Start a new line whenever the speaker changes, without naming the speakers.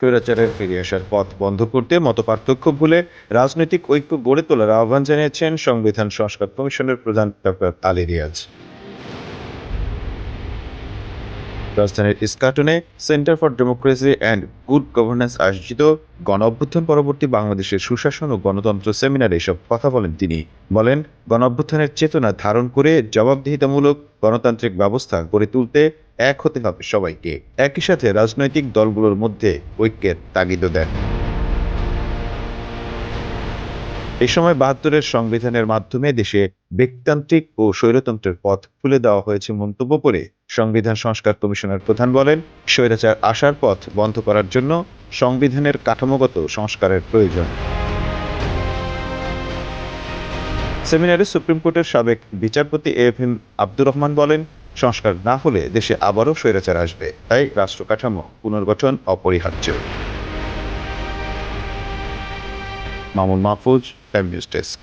স্বৈরাচারের ফিরে আসার পথ বন্ধ করতে মতপার্থক্য ভুলে রাজনৈতিক ঐক্য গড়ে তোলার আহ্বান জানিয়েছেন সংবিধান সংস্কার কমিশনের প্রধান ডক্টর আলী রিয়াজ। রাজধানীর ইস্কাটনে centre for democracy and good governance আয়োজিত গণ অভ্যুত্থান পরবর্তী বাংলাদেশের সুশাসন ও গণতন্ত্র সেমিনারে এসব কথা বলেন তিনি। বলেন, গণ অভ্যুত্থানের চেতনা ধারণ করে জবাবদিহিতামূলক গণতান্ত্রিক ব্যবস্থা গড়ে তুলতে এক হতে হবে সবাইকে। একই সাথে রাজনৈতিক দলগুলোর মধ্যে ঐক্যের তাগিদও দেন। এই সময় ৭২-এর সংবিধানের মাধ্যমে দেশে ব্যক্তিতান্ত্রিক ও স্বৈরতন্ত্রের পথ খুলে দেওয়া হয়েছে মন্তব্য করে সংবিধান সংস্কার কমিশনের প্রধান বলেন, স্বৈরাচার আসার পথ বন্ধ করার জন্য সংবিধানের কাঠামোগত সংস্কারের প্রয়োজন। সেমিনারে সুপ্রিম কোর্টের সাবেক বিচারপতি এএফএম আব্দুর রহমান বলেন, সংস্কার না হলে দেশে আবারও স্বৈরাচার আসবে, তাই রাষ্ট্র কাঠামো পুনর্গঠন অপরিহার্য। Mamun Mahfuz, time news desk.